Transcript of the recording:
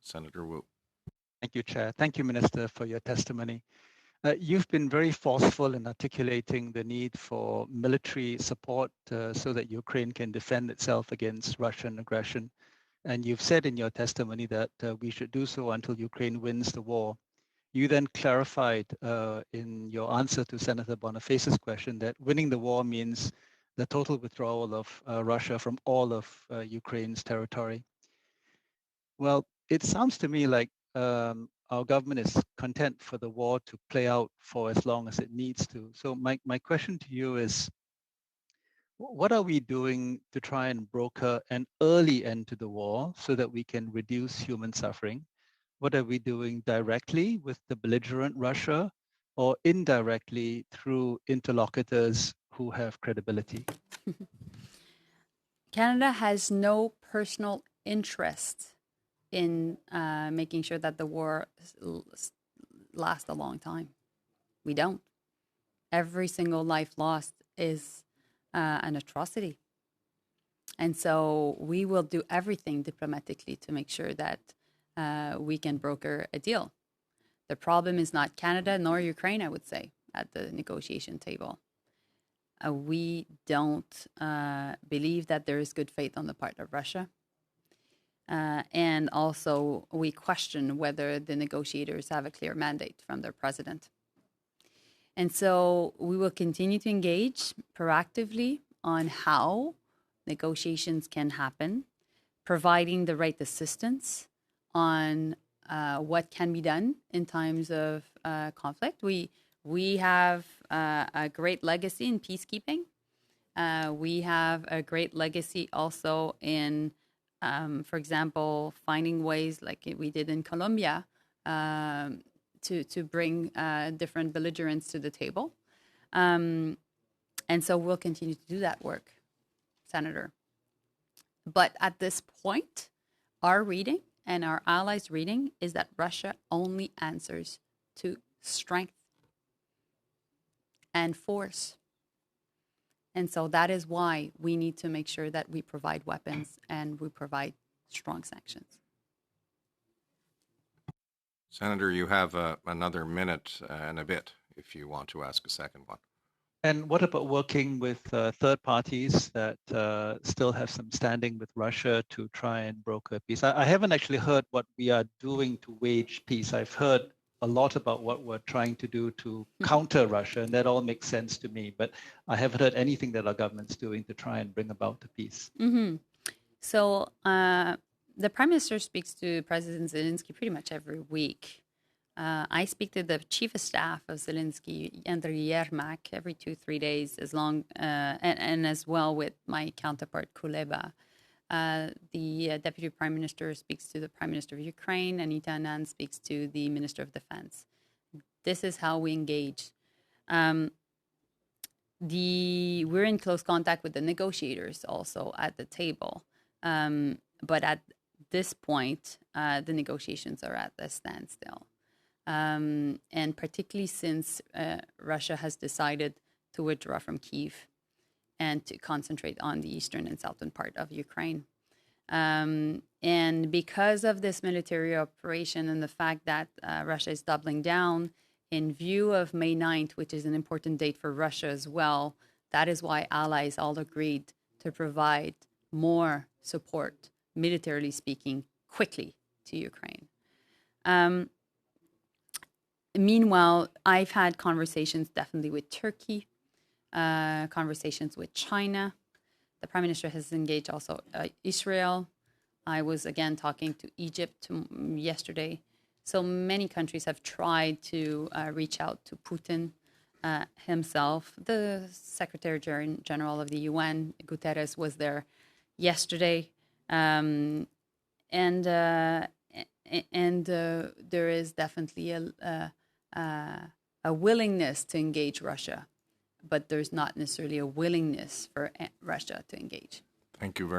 Senator Wu. Thank you, Chair. Thank you, Minister, for your testimony. You've been very forceful in articulating the need for military support so that Ukraine can defend itself against Russian aggression. And you've said in your testimony that we should do so until Ukraine wins the war. You then clarified in your answer to Senator Boniface's question that winning the war means the total withdrawal of Russia from all of Ukraine's territory. Well, it sounds to me like our government is content for the war to play out for as long as it needs to. So my question to you is, what are we doing to try and broker an early end to the war so that we can reduce human suffering? What are we doing directly with the belligerent Russia or indirectly through interlocutors who have credibility? Canada has no personal interest in making sure that the war lasts a long time. We don't. Every single life lost is an atrocity. And so we will do everything diplomatically to make sure that we can broker a deal. The problem is not Canada nor Ukraine, I would say, at the negotiation table. We don't believe that there is good faith on the part of Russia. And also, we question whether the negotiators have a clear mandate from their president. And so we will continue to engage proactively on how negotiations can happen, providing the right assistance on what can be done in times of conflict. We have a great legacy in peacekeeping. We have a great legacy also in, for example, finding ways like we did in Colombia to bring different belligerents to the table. And so we'll continue to do that work, Senator. But at this point, our reading and our allies' reading is that Russia only answers to strength and force. And so that is why we need to make sure that we provide weapons and we provide strong sanctions. Senator, you have another minute and a bit if you want to ask a second one. And what about working with third parties that still have some standing with Russia to try and broker peace? I haven't actually heard what we are doing to wage peace. I've heard a lot about what we're trying to do to counter Russia, and that all makes sense to me. But I haven't heard anything that our government's doing to try and bring about the peace. Mm-hmm. So the Prime Minister speaks to President Zelensky pretty much every week. I speak to the Chief of Staff of Zelensky, Andriy Yermak, every 2-3 days, and as well with my counterpart Kuleba. The Deputy Prime Minister speaks to the Prime Minister of Ukraine, and Anita Anand speaks to the Minister of Defense. This is how we engage. We're in close contact with the negotiators also at the table. But at this point, the negotiations are at a standstill. And particularly since Russia has decided to withdraw from Kyiv and to concentrate on the eastern and southern part of Ukraine. And because of this military operation and the fact that Russia is doubling down in view of May 9th, which is an important date for Russia as well, that is why allies all agreed to provide more support, militarily speaking, quickly to Ukraine. Meanwhile, I've had conversations definitely with Turkey, conversations with China. The Prime Minister has engaged also Israel. I was again talking to Egypt yesterday. So many countries have tried to reach out to Putin himself. The Secretary General of the UN, Guterres, was there yesterday. And there is definitely a willingness to engage Russia, but there's not necessarily a willingness for Russia to engage. Thank you very much.